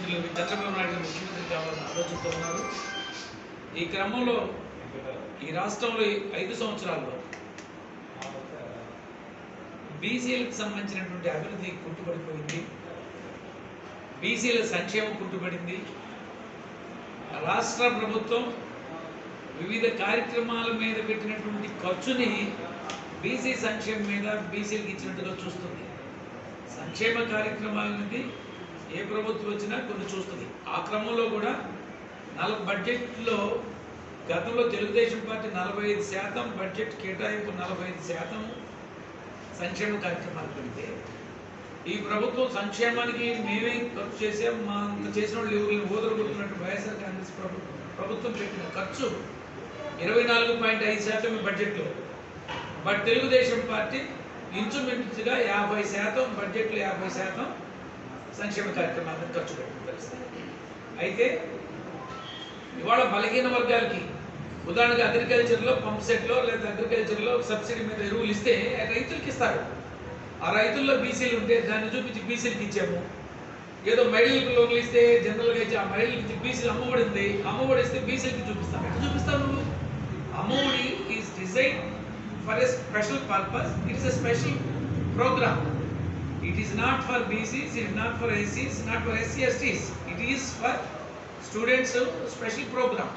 ముఖ్యమంత్రులు చంద్రబాబు నాయుడు ముఖ్యమంత్రి కావాలని ఆలోచిస్తూ ఉన్నారు. ఈ క్రమంలో ఈ రాష్ట్రంలో 5 సంవత్సరాల్లో బీసీలకు సంబంధించినటువంటి అభివృద్ధి కుంటుపడిపోయింది, బీసీల సంక్షేమం కుంటుపడింది. రాష్ట్ర ప్రభుత్వం వివిధ కార్యక్రమాల మీద పెట్టినటువంటి ఖర్చుని బీసీ సంక్షేమం మీద బీసీలకు ఇచ్చినట్టుగా చూస్తుంది. సంక్షేమ కార్యక్రమాలనేది ఏ ప్రభుత్వం వచ్చినా కొన్ని చూస్తుంది. ఆ క్రమంలో కూడా బడ్జెట్లో గతంలో తెలుగుదేశం పార్టీ 45% బడ్జెట్ కేటాయింపు 45% సంక్షేమ కార్యక్రమాలు పెడితే ఈ ప్రభుత్వం సంక్షేమానికి మేమే ఖర్చు చేసాం, మా అంత చేసిన వాళ్ళు ఎవరిని ఓదరగొట్టినట్టు వైఎస్ఆర్ కాంగ్రెస్ ప్రభుత్వం పెట్టిన ఖర్చు 24.5% బడ్జెట్లో. బట్ తెలుగుదేశం పార్టీ ఇంచుమించుగా 50% బడ్జెట్లో 50% సంక్షేమ కార్యక్రమాలను ఖర్చు పెట్టిన పరిస్థితి. అయితే ఇవాళ బలహీన వర్గాలకి ఉదాహరణగా అగ్రికల్చర్లో పంప్ సెట్లో లేదా అగ్రికల్చర్లో సబ్సిడీ మీద ఎరువులు ఇస్తే రైతులకి ఇస్తారు. ఆ రైతుల్లో బీసీలు ఉంటే దాన్ని చూపించి బీసీలకి ఇచ్చాము. ఏదో మహిళలకు లోన్లు ఇస్తే జనరల్గా ఇచ్చి ఆ మహిళలకి ఇచ్చి బీసీలు అమ్మఒడి ఉంది, అమ్మఒడి ఇస్తే బీసీలకి చూపిస్తాం. ఎట్లా చూపిస్తావు నువ్వు? Amma Vodi is design for a special purpose, it's a special programme. It is not for BCs, it is not for SCs, not for SC, STs. It is for students special program.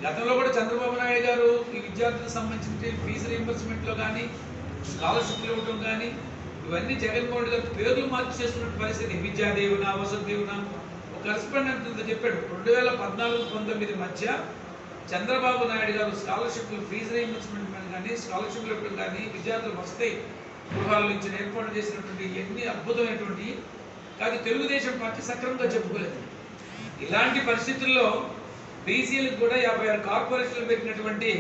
గతంలో కూడా చంద్రబాబు నాయుడు గారు ఈ విద్యార్థులకు సంబంధించిన ఫీజు రీయింబర్స్మెంట్లో కానీ స్కాలర్షిప్లు ఇవ్వడం కానీ ఇవన్నీ జగన్మోహన్ రెడ్డి గారు పేర్లు మార్చి చేస్తున్న పరిస్థితి. విద్యాదేవున, వసతిదేవున ఒక కరెస్పాండెంట్ చెప్పాడు 2014-19 మధ్య చంద్రబాబు నాయుడు గారు స్కాలర్షిప్లు ఫీజు రీయింబర్స్మెంట్ మీద కానీ స్కాలర్షిప్లు ఇవ్వడం కానీ విద్యార్థులు వస్తాయి గృహాల నుంచి ఏర్పాటు చేసినటువంటి ఎన్ని అద్భుతమైనటువంటి కాదు తెలుగుదేశం పార్టీ సక్రమంగా చెప్పుకోలేదు. ఇలాంటి పరిస్థితుల్లో బీసీలకు కూడా 56 కార్పొరేషన్లు పెట్టినటువంటి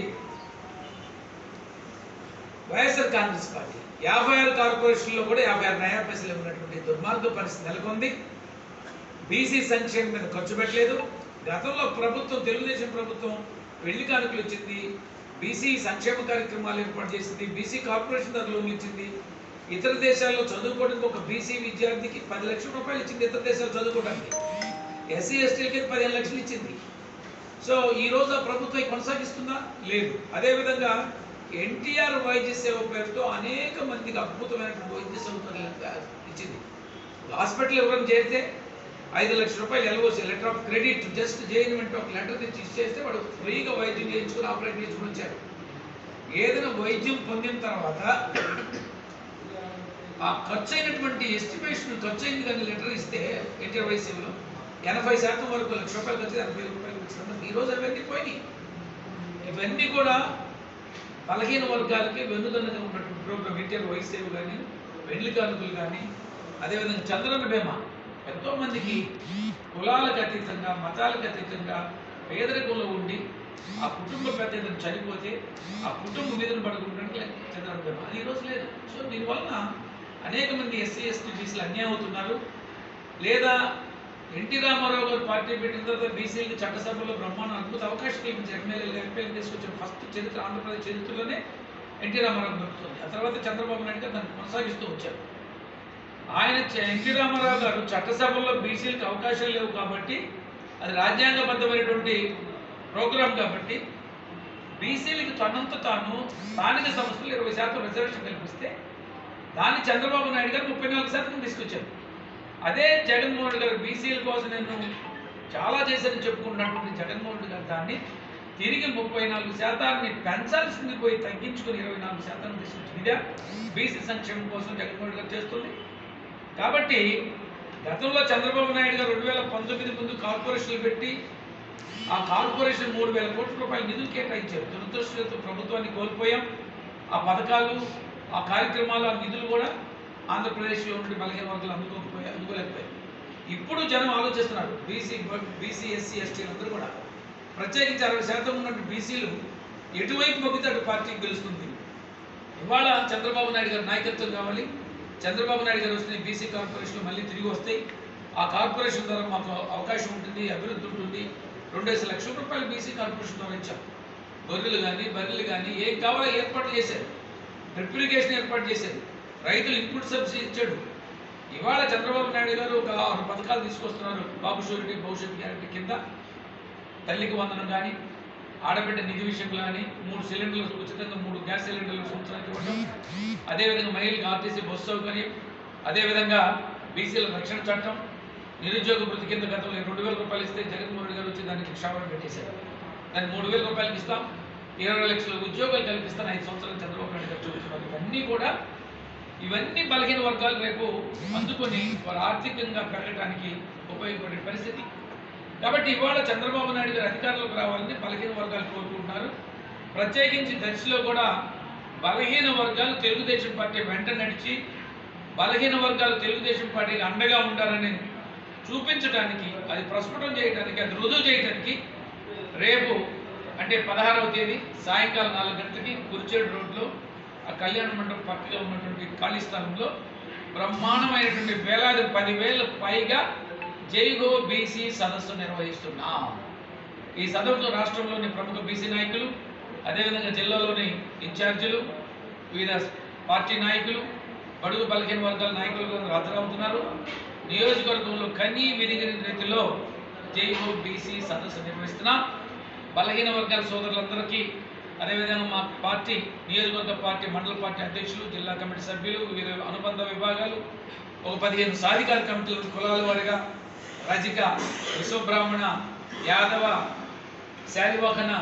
వైఎస్ఆర్ కాంగ్రెస్ పార్టీ 56 కార్పొరేషన్లో కూడా 56 నయా పైసలు ఉన్నటువంటి దుర్మార్గ పరిస్థితి నెలకొంది. బీసీ సంక్షేమం మీద ఖర్చు పెట్టలేదు. గతంలో ప్రభుత్వం తెలుగుదేశం ప్రభుత్వం పెళ్లి కానుకలు ఇచ్చింది, బీసీ సంక్షేమ కార్యక్రమాలు ఏర్పాటు చేసింది, బీసీ కార్పొరేషన్ ద్వారా లోన్లు ఇచ్చింది. ఇతర దేశాల్లో చదువుకోవడానికి ఒక బీసీ విద్యార్థికి 10 లక్షల రూపాయలు ఇచ్చింది. ఇతర దేశాలు చదువుకోవడానికి ఎస్సీ ఎస్టీలకి 15 లక్షలు ఇచ్చింది. సో ఈరోజు ఆ ప్రభుత్వం కొనసాగిస్తుందా? లేదు. అదేవిధంగా ఎన్టీఆర్ వైద్య సేవ పేరుతో అనేక మందికి అద్భుతమైనటువంటి వైద్య సౌకర్యాలు ఇచ్చింది. హాస్పిటల్ ఎవరైనా చేరితే 5 లక్షల రూపాయలు LOC letter of credit just జైన్మెంట్ ఒక లెటర్ తెచ్చి ఇచ్చేస్తే వాడు ఫ్రీగా వైద్యం చేయించుకుని ఆపరేట్ చేసుకుని వచ్చారు. ఏదైనా వైద్యం పొందిన తర్వాత ఆ ఖర్చు అయినటువంటి ఎస్టిమేషన్ ఖర్చు అయింది కానీ లెటర్ ఇస్తే ఎన్టీఆర్ వైద్య సేవలో 80% వరకు 1 లక్ష రూపాయలు ఖర్చు 80,000 రూపాయలు ఇచ్చినందుకు ఈరోజు అవన్నీ పోయినాయి. ఇవన్నీ కూడా బలహీన వర్గాలకి వెన్నుదన్నుగా ఉన్నటువంటి ప్రోగ్రామ్ ఎన్టీఆర్ వైద్య సేవ కానీ పెళ్లి కానుకలు కానీ అదేవిధంగా చంద్రన్న బీమా ఎంతోమందికి కులాలకు అతీతంగా మతాలకు అతీతంగా పేదరికంలో ఉండి ఆ కుటుంబ పెద్ద చనిపోతే ఆ కుటుంబం మీద పడుకుంటానికి చంద్రన్న బీమా అది ఈరోజు లేదు. సో దీనివలన అనేక మంది ఎస్సీ ఎస్టీ బీసీలు అన్యాయం అవుతున్నారు. లేదా ఎన్టీ రామారావు గారు పార్టీ పెట్టిన తర్వాత బీసీలకు చట్టసభలో బ్రహ్మాండ అద్భుత అవకాశం కల్పించారు. ఎమ్మెల్యేలు ఎంపీలు తీసుకొచ్చిన ఫస్ట్ చరిత్ర ఆంధ్రప్రదేశ్ చరిత్రలోనే ఎన్టీ రామారావు దొరుకుతుంది. ఆ తర్వాత చంద్రబాబు నాయుడు గారు దాన్ని కొనసాగిస్తూ వచ్చారు. ఆయన ఎన్టీ రామారావు గారు చట్టసభల్లో బీసీలకు అవకాశాలు లేవు కాబట్టి అది రాజ్యాంగబద్ధమైనటువంటి ప్రోగ్రాం కాబట్టి బీసీలకి తనంత తాను స్థానిక సంస్థలు 20% రిజర్వేషన్ కల్పిస్తే దాన్ని చంద్రబాబు నాయుడు గారు 34% తీసుకొచ్చారు. అదే జగన్మోహన్ రెడ్డి గారు బీసీల కోసం నేను చాలా చేశానని చెప్పుకున్నటువంటి జగన్మోహన్ రెడ్డి గారు దాన్ని తిరిగి 34% పెంచాల్సింది పోయి తగ్గించుకుని 24% తీసుకొచ్చింది. ఇదే బీసీ సంక్షేమం కోసం జగన్మోహన్ రెడ్డి గారు చేస్తుంది. కాబట్టి గతంలో చంద్రబాబు నాయుడు గారు 2019 ముందు కార్పొరేషన్లు పెట్టి ఆ కార్పొరేషన్ 3,000 కోట్ల రూపాయల నిధులు కేటాయించారు. దురదృష్టంతో ప్రభుత్వాన్ని కోల్పోయాం. ఆ పథకాలు ఆ కార్యక్రమాలు ఆ నిధులు కూడా ఆంధ్రప్రదేశ్లో ఉండి బలహీన వర్గాలు అందుకోలేకపోయాయి. ఇప్పుడు జనం ఆలోచిస్తున్నారు బీసీ ఎస్సీ ఎస్టీలు అందరూ కూడా ప్రత్యేకించి 60% ఉన్నట్టు బీసీలు ఎటువైపు మొగ్గితే అటు పార్టీకి గెలుస్తుంది. ఇవాళ చంద్రబాబు నాయుడు గారి నాయకత్వం కావాలి. చంద్రబాబు నాయుడు గారు వస్తే బీసీ కార్పొరేషన్లు మళ్ళీ తిరిగి వస్తాయి. ఆ కార్పొరేషన్ ద్వారా మాకు అవకాశం ఉంటుంది, అభివృద్ధి ఉంటుంది. 2,5 లక్షల రూపాయలు బీసీ కార్పొరేషన్ ద్వారా ఇచ్చాం. గొర్రెలు కానీ బర్రెలు కానీ ఏం కావాలో ఏర్పాటు చేశారు. డ్రిప్ ఇరిగేషన్ ఏర్పాటు చేశారు. రైతులు ఇన్పుట్ సబ్సిడీ ఇచ్చాడు. ఇవాళ చంద్రబాబు నాయుడు గారు ఒక 6 పథకాలు తీసుకొస్తున్నారు. బాబు షూరిటీ, భవిష్యత్ గ్యారెంటీ కింద తల్లికి వందనం కానీ, ఆడబిడ్డ నిధి విషయంలో కానీ, 3 సిలిండర్లు ఉచితంగా 3 గ్యాస్ సిలిండర్లు సంవత్సరానికి ఇవ్వడం, అదేవిధంగా మహిళలకు ఆర్టీసీ బస్సు సౌకర్యం, అదేవిధంగా బీసీల రక్షణ చట్టం, నిరుద్యోగ వృత్తి కింద గతంలో 2,000 రూపాయలు ఇస్తే జగన్మోహన్ రెడ్డి గారు వచ్చి దానికి క్షామం పెట్టేశారు. దాన్ని 3,000 రూపాయలకి ఇస్తాం, 20 లక్షల ఉద్యోగాలు కల్పిస్తాను 5 సంవత్సరాలు చంద్రబాబు నాయుడు గారు చూస్తున్నారు. ఇవన్నీ బలహీన వర్గాలు రేపు అందుకొని వారు ఆర్థికంగా పెరగడానికి ఉపయోగపడే పరిస్థితి. కాబట్టి ఇవాళ చంద్రబాబు నాయుడు గారు అధికారంలోకి రావాలని బలహీన వర్గాలు కోరుకుంటున్నారు. ప్రత్యేకించి దర్శిలో కూడా బలహీన వర్గాలు తెలుగుదేశం పార్టీ వెంట నడిచి బలహీన వర్గాలు తెలుగుదేశం పార్టీకి అండగా ఉండాలని చూపించడానికి, అది ప్రస్ఫుటం చేయడానికి, అది రుజువు చేయడానికి రేపు అంటే 16వ తేదీ సాయంకాలం 4 గంటలకి కురిచేడు రోడ్లో ఆ కళ్యాణ మండపం పక్కగా ఉన్నటువంటి ఖాళీ స్థలంలో బ్రహ్మాండమైనటువంటి వేలాది 10,000 పైగా జైగో బీసీ సదస్సు నిర్వహిస్తున్నాం. ఈ సదస్సులో రాష్ట్రంలోని ప్రముఖ బీసీ నాయకులు, అదేవిధంగా జిల్లాలోని ఇన్ఛార్జీలు, వివిధ పార్టీ నాయకులు, బడుగు బలహీన వర్గాల నాయకులు హాజరవుతున్నారు. నియోజకవర్గంలో కనీ విరిగిన రీతిలో జైగో బీసీ సదస్సు నిర్వహిస్తున్నాం. బలహీన వర్గాల సోదరులందరికీ, అదేవిధంగా మా పార్టీ నియోజకవర్గ పార్టీ మండల పార్టీ అధ్యక్షులు, జిల్లా కమిటీ సభ్యులు, వివిధ అనుబంధ విభాగాలు, ఒక 15 సాధికార కమిటీలు కులాల వారిగా రజిక, విశ్వబ్రాహ్మణ, యాదవ, శాలివాహన,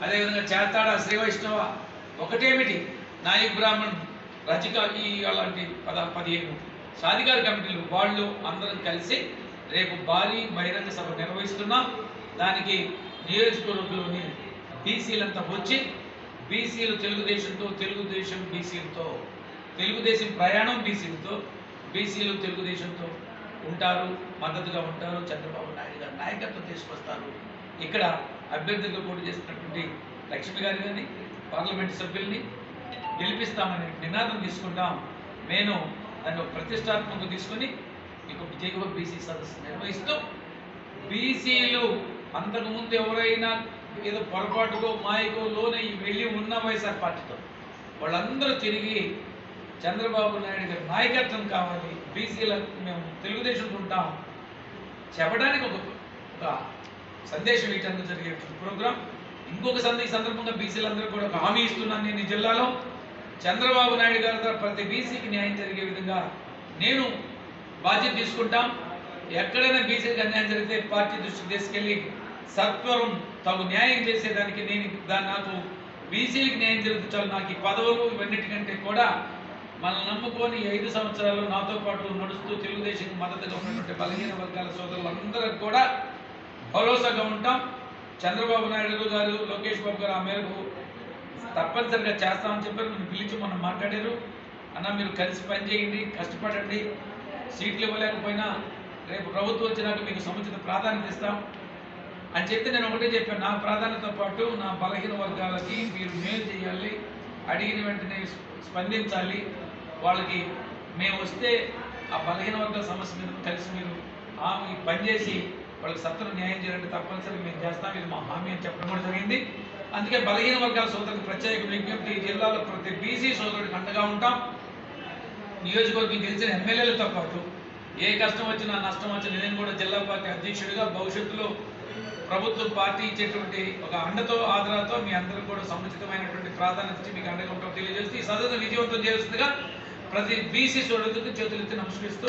అదేవిధంగా చేతాడ, శ్రీ వైష్ణవ, ఒకటేమిటి నాయక్ బ్రాహ్మణ్, రజిక, ఈ అలాంటి 15 సాధికార కమిటీలు వాళ్ళు అందరం కలిసి రేపు భారీ బహిరంగ సభ నిర్వహిస్తున్నాం. దానికి నియోజకవర్గంలోని బీసీలంతా వచ్చి బీసీలు తెలుగుదేశంతో, తెలుగుదేశం బీసీలతో, తెలుగుదేశం ప్రయాణం బీసీలతో, బీసీలు తెలుగుదేశంతో ఉంటారు, మద్దతుగా ఉంటారు. చంద్రబాబు నాయుడు గారు నాయకత్వం తీసుకొస్తారు. ఇక్కడ అభ్యర్థులుగా పోటీ చేస్తున్నటువంటి లక్ష్మి గారి కానీ పార్లమెంటు సభ్యుల్ని గెలిపిస్తామని నినాదం తీసుకుంటాం. నేను దాన్ని ప్రతిష్టాత్మకంగా తీసుకొని మీకు జైగో బీసీ సదస్సు నిర్వహిస్తూ బీసీలు అంతకుముందు ఎవరైనా ఏదో పొరపాటుకో మాయకో లోనే వెళ్ళి ఉన్న వైఎస్ఆర్ పార్టీతో వాళ్ళందరూ తిరిగి చంద్రబాబు నాయుడు గారి నాయకత్వం కావాలి, బీసీలకు మేము తెలుగుదేశంతో ఉంటాం చెప్పడానికి ఒక సందేశం ఇవ్వడానికి జరిగే ప్రోగ్రాం. ఇంకొక సందర్భంగా బీసీలందరూ కూడా ఒక హామీ ఇస్తున్నాను. నేను ఈ జిల్లాలో చంద్రబాబు నాయుడు గారి ద్వారా ప్రతి బీసీకి న్యాయం జరిగే విధంగా నేను బాధ్యత తీసుకుంటాం. ఎక్కడైనా బీసీకి అన్యాయం జరిగితే పార్టీ దృష్టికి తీసుకెళ్ళి సత్వరం తగు న్యాయం చేసేదానికి నాకు బీసీలకు న్యాయం జరిగితే చాలు, నాకు ఈ పదవులు ఇవన్నిటికంటే కూడా మనల్ని నమ్ముకొని 5 సంవత్సరాలు నాతో పాటు నడుస్తూ తెలుగుదేశం మద్దతుగా ఉన్నటువంటి బలహీన వర్గాల సోదరులందరికీ కూడా భరోసాగా ఉంటాం. చంద్రబాబు నాయుడు గారు, లోకేష్ బాబు గారు ఆ మేరకు తప్పనిసరిగా చేస్తామని చెప్పారు. మీరు పిలిచి మనం మాట్లాడారు. అన్న మీరు కలిసి పనిచేయండి, కష్టపడండి, సీట్లు ఇవ్వలేకపోయినా రేపు ప్రభుత్వం వచ్చినాక మీకు సముచిత ప్రాధాన్యత ఇస్తాం అని చెప్తే నేను ఒకటే చెప్పాను. నా ప్రాధాన్యతతో పాటు నా బలహీన వర్గాలకి మీరు మేలు చేయాలి, అడిగిన వెంటనే స్పందించాలి, వాళ్ళకి మేము వస్తే ఆ బలహీన వర్గాల సమస్య మీద కలిసి మీరు పనిచేసి వాళ్ళకి సత్వర న్యాయం చేయాలంటే తప్పనిసరిగా మేము చేస్తాం, ఇది మా హామీ అని చెప్పడం కూడా జరిగింది. అందుకే బలహీన వర్గాల సోదరులకు ప్రత్యేక విజ్ఞప్తి, జిల్లాలో ప్రతి బీసీ సోదరుడికి అండగా ఉంటాం. నియోజకవర్గం గెలిచిన ఎమ్మెల్యేలతో పాటు ఏ కష్టం వచ్చినా నష్టం వచ్చినా నేను కూడా జిల్లా పార్టీ అధ్యక్షుడిగా భవిష్యత్తులో ప్రభుత్వం పార్టీ ఇచ్చేటువంటి ఒక అండతో ఆదరాతో మీ అందరూ కూడా సముచితమైనటువంటి ప్రాధాన్యత ఇచ్చి మీకు అండగా ఉంటాం తెలియజేస్తూ ఈ సదస్సు విజయవంతం చేస్తుందిగా ప్రతి బీసీ సోదరులకు చేతులెత్తి నమస్కరిస్తూ